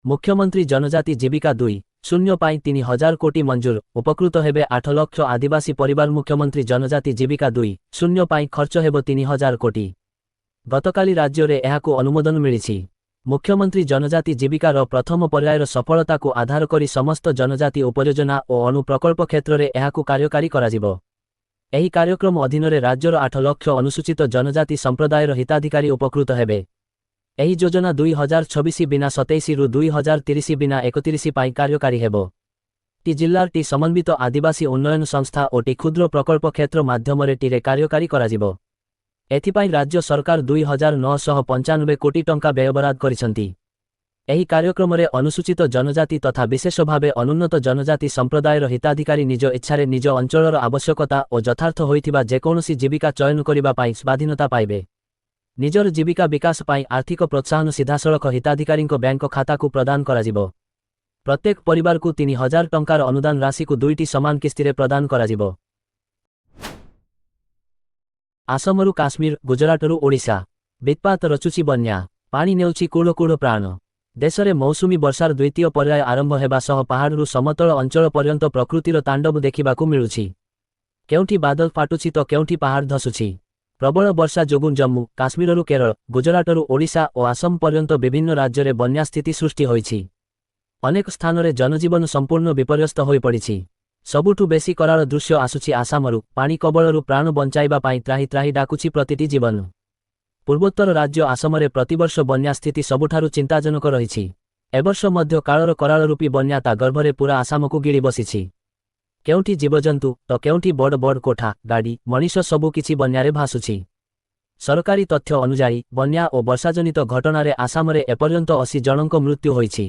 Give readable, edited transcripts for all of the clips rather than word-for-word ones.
मुख्यमंत्री जनजाति जीविका 2.0 ପାଇଁ 3000 कोटी मंजूर उपकृत हेबे 8 लाख आदिवासी परिवार मुख्यमंत्री जनजाति जीविका 2.0 ପାଇଁ खर्च हेबो 3000 कोटी गतकाली राज्य रे एहाकु अनुमोदन मिलिछि। मुख्यमंत्री जनजाति जीविकार प्रथम पर्यायर सफलता को आधार करी समस्त जनजाति उपयोजना और अणु प्रकल्प क्षेत्र में एहाकु कार्यकारी कराजिबो। एही कार्यक्रम अधीन रे राज्यर 8 लाख अनुसूचित जनजाति संप्रदायर हिताधिकारी उपकृत हेबे। एही योजना 2026 बिना 27 रु 2030 बिना 31 ପାଇଁ कार्यकारी हेबो। टी जिल्लार टी समन्वित आदिवासी उन्नयन संस्था और टी क्षुद्र प्रकल्प क्षेत्र माध्यम रे टी रे कार्यकारी कराजिबो। एथिपाई राज्य सरकार 2995 कोटी टंका व्ययबराद करिसंती। एही कार्यक्रम रे अनुसूचित जनजाति तथा विशेष भावे अनुन्नत जनजाति संप्रदायर हिताधिकारी निज इच्छारे निज अंचलर आवश्यकता और यथार्थ होइथिबा जेकोनोसी जीविका चयन करिबा ପାଇଁ स्वाधीनता पाइबे। निजर जीविका विकास ପାଇଁ आर्थिक प्रोत्साहन सीधासळख हिताधिकारी बैंक खाता को प्रदान कराजिबो। प्रत्येक परिवार को 3000 टंकार अनुदान राशि को 2टी समान किस्ती रे प्रदान कराजिबो। आसामरू काश्मीर गुजरातरू ओडिशा वित्पात रचुची बन्या पानी नेउची कूड़ कूड़ प्राण। देश में मौसुमी वर्षार द्वितीय पर्याय आरंभ हेबा सह पहाड़रू समतल अंचल पर्यंत प्रकृतिर तांडव देखिबाकू मिलुछि। केउठी बादल फाटुछि तो केउठी पहाड़ धसुछि। प्रबल वर्षा जोगुं जम्मू काश्मीररू केरल गुजरातरू ओडिशा और आसाम पर्यंत विभिन्न राज्य में बन्या स्थिति सृष्टि होइछि। अनेक स्थान में जनजीवन संपूर्ण विपर्यस्त होई पड़िछि। सबुठु बेसी कराल दृश्य आसुछि आसामरू पानी कबलरू प्राण बंचाइबा ପାଇଁ त्राही त्राही डाकुछि प्रतिटी जीवन। पूर्वोत्तर राज्य आसामरे प्रतिवर्ष बन्या स्थिति सबुठारु चिंताजनक रहिछि। एवर्ष मध्य कालर कराल रूपी बन्या ता गर्भरे पूरा आसामकू गिड़ी बसिछि। केउठी जीवजंतु तो केउठी बड़ बड़ कोठा गाड़ी मनीष सबु किछि बन्यारे भासुछि। सरकारी तथ्य अनुसार बन्या और वर्षाजनित घटनारे आसामरे एपर्यंत 80 जनक मृत्यु होइछि।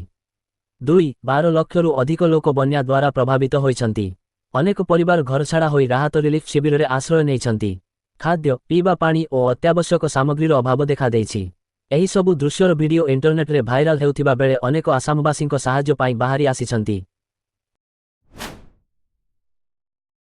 12 लक्षरू अधिक लोक बन्या द्वारा प्रभावित होइछन्ति। अनेक परिवार घरछाड़ा होई राहत रिलीफ शिविर रे आश्रय नेइछन्ति। खाद्य पीवा पानी और अत्यावश्यक सामग्रीर अभाव देखा देइछि। एही सबु दृश्यर वीडियो इंटरनेट रे भाइराल हेउथिबा बेले अनेक आसामवासींक सहाय्य पाई बाहरी आसिछन्ति।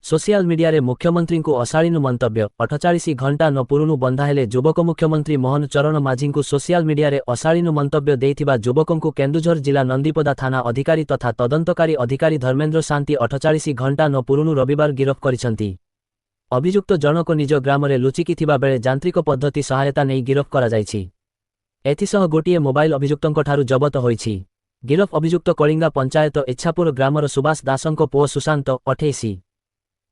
सोशल मीडिया रे मुख्यमंत्री को अशालीन मंतव्य 48 घंटा न पुरुनु बंधा हेले युवक मुख्यमंत्री मोहन चरण माझी को सोशल मीडिया रे अशालीन मंतव्य देइथिबा युवकों को केन्दुझर जिला नंदीपदा थाना अधिकारी तथा तदंतकारी अधिकारी धर्मेंद्र शांति 48 घंटा न पुरुनु रविवार गिरफ करिसंती। अभियुक्त जनक निज ग्राम रे लुचिकी थिबा बेले यांत्रिक पद्धति सहायता नहीं गिरफ करा जाइछि। एथिसह गोटिए मोबाइल अभियुक्तंक ठारु जबत होइछि। गिरफ अभियुक्त कलिंगा पंचायत इच्छापुर ग्रामर सुभाष दासंक पुओ सुशांत 28।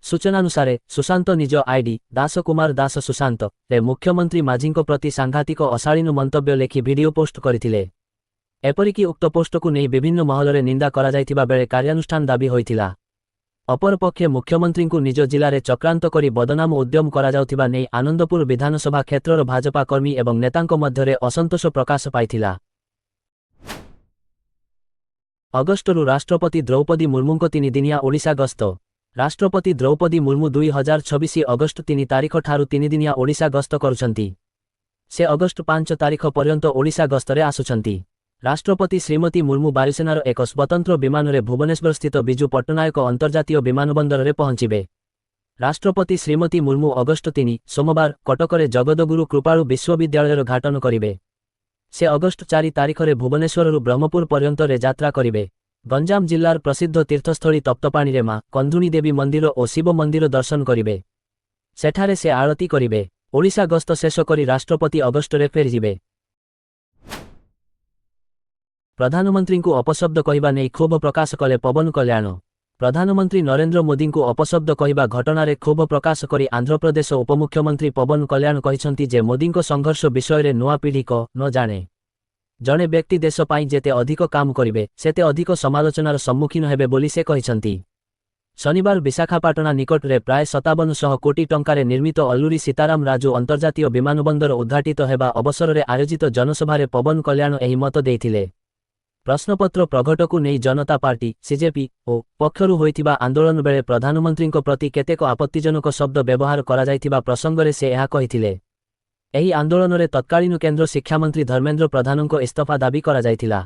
सूचनानुसारे सुशांत निज आईडी दास कुमार दास सुशांत रे मुख्यमंत्री माझींक प्रति सांघातिक अशालीन मंतव्य लेखि वीडियो पोस्ट करथिले। एपरिकी उक्त पोस्ट को नहीं विभिन्न महल रे निंदा करा जाइथिबा बेले कार्यानुष्ठान दाबी होइथिला। अपरपक्षे मुख्यमंत्री को निज जिले में चक्रांत करी बदनाम उद्यम करा जाउथिबा नै आनंदपुर विधानसभा क्षेत्रर भाजपा कर्मी एवं नेतांक मध्यरे असंतोष प्रकाश पाइथिला। अगस्टरू राष्ट्रपति द्रौपदी मुर्मुंक 3 दिनिया ओडिशा गस्त। राष्ट्रपति द्रौपदी मुर्मू 2026 अगस्ट 3 तारिख ठारू 3 दिनिया ओडिशा गस्त करुछंती। से अगस्ट 5 तारिख पर्यंत ओडिशा गस्तरे आसुछंती। राष्ट्रपति श्रीमती मुर्मू वायुसेनार एक स्वतंत्र विमान रे भुवनेश्वर स्थित बिजू पट्टनायक अंतर्जातीय विमानबंदर रे पहुंचिबे। राष्ट्रपति श्रीमती मुर्मू अगस्ट 3 सोमवार कटकरे जगदगुरु कृपालु विश्वविद्यालयर घाटन करिवे। से अगस्ट 4 तारिख रे भुवनेश्वररू ब्रह्मपुर पर्यंत रे यात्रा करिवे। गंजाम जिल्लार प्रसिद्ध तीर्थस्थली तप्तपाणी रे मां कंधुनी देवी मंदिर और शिव मंदिर दर्शन करिवे। सेठारे से आरती करिवे। ओडिशा गस्त शेष करी राष्ट्रपति अगस्ट रे फेरिजिबे। प्रधानमंत्री को अपशब्द कहवा नहीं क्षोभ प्रकाश कले पवन कल्याण। प्रधानमंत्री नरेंद्र मोदी को अपशब्द कहवा घटना रे क्षोभ प्रकाश करी आंध्र प्रदेश उपमुख्यमंत्री पवन कल्याण कहिसंती जे मोदी को संघर्ष विषय रे नुआ पीढ़ी को न जाने। जड़े व्यक्ति देश पाई जेते अधिक काम करिवे सेते अधिक समालोचनार सम्मुखीन हेबे बोली से कहिसंती। शनिवार विशाखापाटना निकट रे प्राय 5700 कोटी टंकारे निर्मित अल्लूरी सीताराम राजू अंतर्जातीय विमानबंदर उद्घाटित हेबा अवसर रे आयोजित जनसभारे पवन कल्याण एही मत देइथिले। प्रश्नपत्र प्रघट को नहीं जनता पार्टी सीजेपी ओ पक्षरु होइथिबा आंदोलन बेले प्रधानमंत्री प्रति केतेक आपत्तिजनक शब्द व्यवहार करा जाइथिबा प्रसंगरे से यह कहिथिले। एही आंदोलन रे तत्कालीन केंद्र शिक्षा मंत्री धर्मेंद्र प्रधानक इस्तीफा दाबी करा जाइथिला।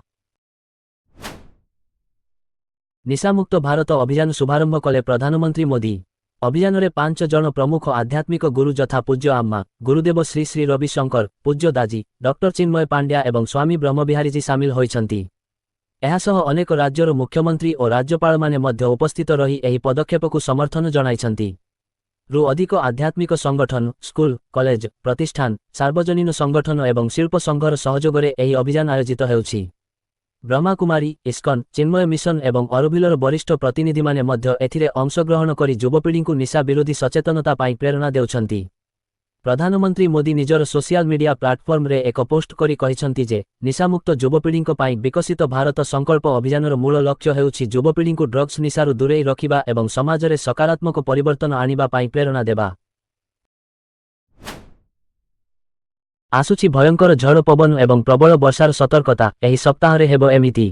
निशामुक्त भारत अभियान शुभारंभ कले प्रधानमंत्री मोदी। अभियान रे 5 जन प्रमुख आध्यात्मिक गुरु जथा पूज्य आम्मा गुरुदेव श्री श्री रविशंकर पूज्य दाजी डॉक्टर चिन्मय पांड्या एवं स्वामी ब्रह्मविहारी जी सामिल होइछन्ति। ଏହାସହ ଅନେକ ରାଜ୍ୟର ମୁଖ୍ୟମନ୍ତ୍ରୀ ଓ ରାଜ୍ୟପାଳମାନେ ମଧ୍ୟ ଉପସ୍ଥିତ ରହି ଏହି ପଦକ୍ଷେପକୁ ସମର୍ଥନ ଜଣାଇଛନ୍ତି। ରୁ ଅଧିକ ଆଧ୍ୟାତ୍ମିକ ସଂଗଠନ, ସ୍କୁଲ, କଲେଜ, ପ୍ରତିଷ୍ଠାନ, ସାର୍ବଜନୀନ ସଂଗଠନ ଏବଂ ଶିଳ୍ପ ସଂଘର ସହଯୋଗରେ ଏହି ଅଭିଯାନ ଆୟୋଜିତ ହେଉଛି। ବ୍ରହ୍ମାକୁମାରୀ, ଇସ୍କନ, ଚିନ୍ମୟ ମିଶନ ଏବଂ ଅରୋଭିଲର ବରିଷ୍ଠ ପ୍ରତିନିଧିମାନେ ମଧ୍ୟ ଏଥିରେ ଅଂଶଗ୍ରହଣ କରି ଯୁବପିଢ଼ିଙ୍କୁ ନିଶା ବିରୋଧୀ ସଚେତନତା ପାଇଁ ପ୍ରେରଣା ଦେଉଛନ୍ତି। ପ୍ରଧାନମନ୍ତ୍ରୀ ମୋଦି ନିଜର ସୋସିଆଲ ମିଡିଆ ପ୍ଲାଟଫର୍ମରେ ଏକ ପୋଷ୍ଟ କରି କହିଛନ୍ତି ଯେ ନିଶାମୁକ୍ତ ଯୁବପିଢ଼ିଙ୍କ ପାଇଁ ବିକଶିତ ଭାରତ ସଂକଳ୍ପ ଅଭିଯାନର ମୂଳ ଲକ୍ଷ୍ୟ ହେଉଛି ଯୁବପିଢ଼ିଙ୍କୁ ଡ୍ରଗ୍ସ ନିଶାରୁ ଦୂରେଇ ରଖିବା ଏବଂ ସମାଜରେ ସକାରାତ୍ମକ ପରିବର୍ତ୍ତନ ଆଣିବା ପାଇଁ ପ୍ରେରଣା ଦେବା। ଆସୁଛି ଭୟଙ୍କର ଝଡ଼ ପବନ ଏବଂ ପ୍ରବଳ ବର୍ଷାର ସତର୍କତା ଏହି ସପ୍ତାହରେ ହେବ ଏମିତି।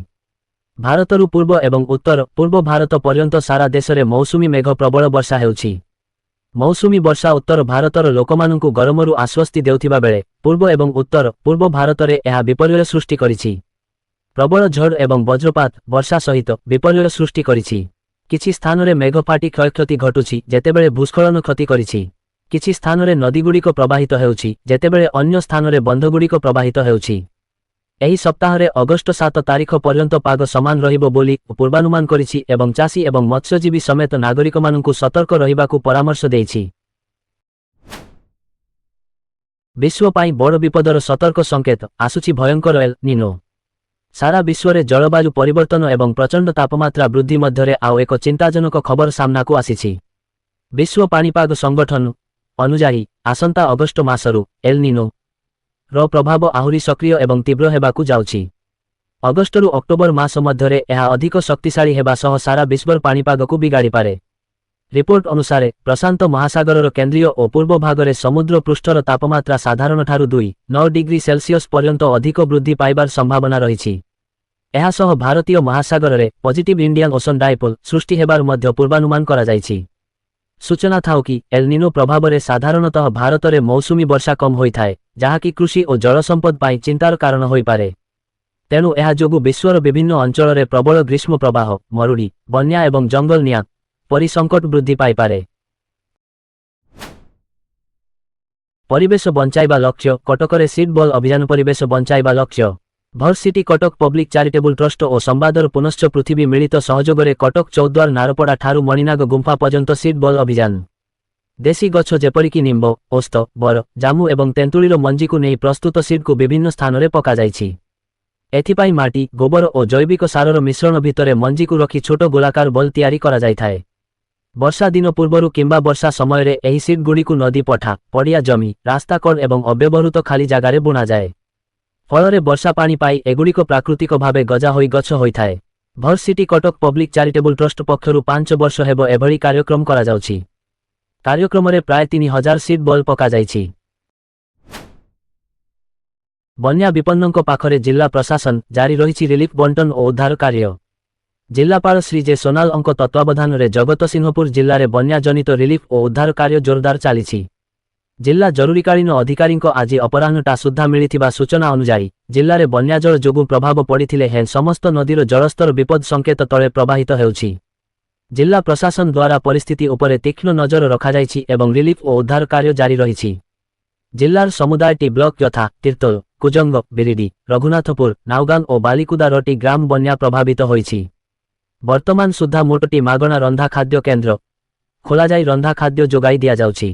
ଭାରତରୁ ପୂର୍ବ ଏବଂ ଉତ୍ତର ପୂର୍ବ ଭାରତ ପର୍ଯ୍ୟନ୍ତ ସାରା ଦେଶରେ ମୌସୁମୀ ମେଘ ପ୍ରବଳ ବର୍ଷା ହେଉଛି। ମୌସୁମୀ ବର୍ଷା ଉତ୍ତର ଭାରତର ଲୋକମାନଙ୍କୁ ଗରମରୁ ଆଶ୍ୱସ୍ତି ଦେଉଥିବା ବେଳେ ପୂର୍ବ ଏବଂ ଉତ୍ତର ପୂର୍ବ ଭାରତରେ ଏହା ବିପର୍ଯ୍ୟୟ ସୃଷ୍ଟି କରିଛି। ପ୍ରବଳ ଝଡ଼ ଏବଂ ବଜ୍ରପାତ ବର୍ଷା ସହିତ ବିପର୍ଯ୍ୟୟ ସୃଷ୍ଟି କରିଛି। କିଛି ସ୍ଥାନରେ ମେଘ ଫାଟି କ୍ଷୟକ୍ଷତି ଘଟୁଛି ଯେତେବେଳେ ଭୂସ୍ଖଳନ କ୍ଷତି କରିଛି। କିଛି ସ୍ଥାନରେ ନଦୀଗୁଡ଼ିକ ପ୍ରବାହିତ ହେଉଛି ଯେତେବେଳେ ଅନ୍ୟ ସ୍ଥାନରେ ବନ୍ଧଗୁଡ଼ିକ ପ୍ରବାହିତ ହେଉଛି। ଏହି ସପ୍ତାହରେ ଅଗଷ୍ଟ 7 ତାରିଖ ପର୍ଯ୍ୟନ୍ତ ପାଗ ସମାନ ରହିବ ବୋଲି ପୂର୍ବାନୁମାନ କରିଛି ଏବଂ ଚାଷୀ ଏବଂ ମତ୍ସ୍ୟଜୀବୀ ସମେତ ନାଗରିକମାନଙ୍କୁ ସତର୍କ ରହିବାକୁ ପରାମର୍ଶ ଦେଇଛି। ବିଶ୍ୱ ପାଇଁ ବଡ଼ ବିପଦର ସତର୍କ ସଂକେତ ଆସୁଛି ଭୟଙ୍କର ଏଲ୍ ନିନୋ। ସାରା ବିଶ୍ୱରେ ଜଳବାୟୁ ପରିବର୍ତ୍ତନ ଏବଂ ପ୍ରଚଣ୍ଡ ତାପମାତ୍ରା ବୃଦ୍ଧି ମଧ୍ୟରେ ଆଉ ଏକ ଚିନ୍ତାଜନକ ଖବର ସାମ୍ନାକୁ ଆସିଛି। ବିଶ୍ୱ ପାଣିପାଗ ସଂଗଠନ ଅନୁଯାୟୀ ଆସନ୍ତା ଅଗଷ୍ଟ ମାସରୁ ଏଲ୍ ନିନୋ ର ପ୍ରଭାବ ଆହୁରି ସକ୍ରିୟ ଏବଂ ତୀବ୍ର ହେବାକୁ ଯାଉଛି। ଅଗଷ୍ଟରୁ ଅକ୍ଟୋବର ମାସ ମଧ୍ୟରେ ଏହା ଅଧିକ ଶକ୍ତିଶାଳୀ ହେବା ସହ ସାରା ବିଶ୍ୱର ପାଣିପାଗକୁ ବିଗାଡ଼ିପାରେ। ରିପୋର୍ଟ ଅନୁସାରେ ପ୍ରଶାନ୍ତ ମହାସାଗରର କେନ୍ଦ୍ରୀୟ ଓ ପୂର୍ବ ଭାଗରେ ସମୁଦ୍ର ପୃଷ୍ଠର ତାପମାତ୍ରା ସାଧାରଣଠାରୁ 2.9 ଡିଗ୍ରୀ ସେଲସିୟସ୍ ପର୍ଯ୍ୟନ୍ତ ଅଧିକ ବୃଦ୍ଧି ପାଇବାର ସମ୍ଭାବନା ରହିଛି। ଏହାସହ ଭାରତୀୟ ମହାସାଗରରେ ପଜିଟିଭ୍ ଇଣ୍ଡିଆନ୍ ଓସନ୍ ଡାଇପୋଲ୍ ସୃଷ୍ଟି ହେବାର ମଧ୍ୟ ପୂର୍ବାନୁମାନ କରାଯାଇଛି। ସୂଚନା ଥାଉ କି ଏଲ୍ ନିନୋ ପ୍ରଭାବରେ ସାଧାରଣତଃ ଭାରତରେ ମୌସୁମୀ ବର୍ଷା କମ୍ ହୋଇଥାଏ, ଯାହାକି କୃଷି ଓ ଜଳସମ୍ପଦ ପାଇଁ ଚିନ୍ତାର କାରଣ ହୋଇପାରେ। ତେଣୁ ଏହା ଯୋଗୁଁ ବିଶ୍ୱର ବିଭିନ୍ନ ଅଞ୍ଚଳରେ ପ୍ରବଳ ଗ୍ରୀଷ୍ମ ପ୍ରବାହ, ମରୁଡ଼ି, ବନ୍ୟା ଏବଂ ଜଙ୍ଗଲ ନିଆଁ ପରି ସଙ୍କଟ ବୃଦ୍ଧି ପାଇପାରେ। ପରିବେଶ ବଞ୍ଚାଇବା ଲକ୍ଷ୍ୟ କଟକରେ ସିଡ୍ ବଲ୍ ଅଭିଯାନ ପରିବେଶ ବଞ୍ଚାଇବା ଲକ୍ଷ୍ୟ ଭର୍ city Cuttack public charitable trust ଓ ସମ୍ବାଦର ପୁନଶ୍ଚ ପୃଥିବୀ ମିଳିତ ସହଯୋଗରେ କଟକ ଚୌଦ୍ୱାର ନାରପଡ଼ା ଠାରୁ ମଣିନାଗ ଗୁମ୍ଫା ପର୍ଯ୍ୟନ୍ତ ସିଡ୍ ବଲ୍ ଅଭିଯାନ। ଦେଶୀ ଗଛ ଯେପରିକି ନିମ୍ବ, ଓସ୍ତ, ବର, ଜାମୁ ଏବଂ ତେନ୍ତୁଳିର ମଞ୍ଜିକୁ ନେଇ ପ୍ରସ୍ତୁତ ସିଡ୍କୁ ବିଭିନ୍ନ ସ୍ଥାନରେ ପକାଯାଇଛି। ଏଥିପାଇଁ ମାଟି, ଗୋବର ଓ ଜୈବିକ ସାରର ମିଶ୍ରଣ ଭିତରେ ମଞ୍ଜିକୁ ରଖି ଛୋଟ ଗୋଲାକାର ବଲ୍ ତିଆରି କରାଯାଇଥାଏ। ବର୍ଷା ଦିନ ପୂର୍ବରୁ କିମ୍ବା ବର୍ଷା ସମୟରେ ଏହି ସିଡ୍ଗୁଡ଼ିକୁ ନଦୀ ପଠା, ପଡ଼ିଆ ଜମି, ରାସ୍ତା କଡ଼ ଏବଂ ଅବ୍ୟବହୃତ ଖାଲି ଜାଗାରେ ବୁଣାଯାଏ। ଫଳରେ ବର୍ଷା ପାଣି ପାଇ ଏଗୁଡ଼ିକ ପ୍ରାକୃତିକ ଭାବେ ଗଜା ହୋଇ ଗଛ ହୋଇଥାଏ। ଭର୍ city Cuttack public charitable trust ପକ୍ଷରୁ 5 ବର୍ଷ ହେବ ଏଭଳି କାର୍ଯ୍ୟକ୍ରମ କରାଯାଉଛି। କାର୍ଯ୍ୟକ୍ରମରେ ପ୍ରାୟ 3000 ସିଡ୍ ବଲ୍ ପକାଯାଇଛି। ବନ୍ୟା ବିପନ୍ନଙ୍କ ପାଖରେ ଜିଲ୍ଲା ପ୍ରଶାସନ ଜାରି ରହିଛି ରିଲିଫ୍ ବଣ୍ଟନ ଓ ଉଦ୍ଧାର କାର୍ଯ୍ୟ। ଜିଲ୍ଲାପାଳ ଶ୍ରୀ ଜେ ସୋନାଲଙ୍କ ତତ୍ତ୍ୱାବଧାନରେ ଜଗତସିଂହପୁର ଜିଲ୍ଲାରେ ବନ୍ୟା ଜନିତ ରିଲିଫ୍ ଓ ଉଦ୍ଧାର କାର୍ଯ୍ୟ ଜୋରଦାର ଚାଲିଛି। ଜିଲ୍ଲା ଜରୁରୀକାଳୀନ ଅଧିକାରୀଙ୍କ ଆଜି ଅପରାହ୍ନଟା ସୁଦ୍ଧା ମିଳିଥିବା ସୂଚନା ଅନୁଯାୟୀ ଜିଲ୍ଲାରେ ବନ୍ୟାଜଳ ଯୋଗୁଁ ପ୍ରଭାବ ପଡ଼ିଥିଲେ ହେଁ ସମସ୍ତ ନଦୀର ଜଳସ୍ତର ବିପଦ ସଂକେତ ତଳେ ପ୍ରବାହିତ ହେଉଛି। ଜିଲ୍ଲା ପ୍ରଶାସନ ଦ୍ୱାରା ପରିସ୍ଥିତି ଉପରେ ତୀକ୍ଷ୍ଣ ନଜର ରଖାଯାଇଛି ଏବଂ ରିଲିଫ୍ ଓ ଉଦ୍ଧାର କାର୍ଯ୍ୟ ଜାରି ରହିଛି। ଜିଲ୍ଲାର ସମୁଦାୟଟି ବ୍ଲକ ଯଥା ତିର୍ତ୍ତୋଲ, କୁଜଙ୍ଗ, ବିରିଡି, ରଘୁନାଥପୁର, ନାଉଗାଁ ଓ ବାଲିକୁଦାରଟି ଗ୍ରାମ ବନ୍ୟା ପ୍ରଭାବିତ ହୋଇଛି। ବର୍ତ୍ତମାନ ସୁଦ୍ଧା ମୋଟଟି ମାଗଣା ରନ୍ଧା ଖାଦ୍ୟ କେନ୍ଦ୍ର ଖୋଲାଯାଇ ରନ୍ଧା ଖାଦ୍ୟ ଯୋଗାଇ ଦିଆଯାଉଛି।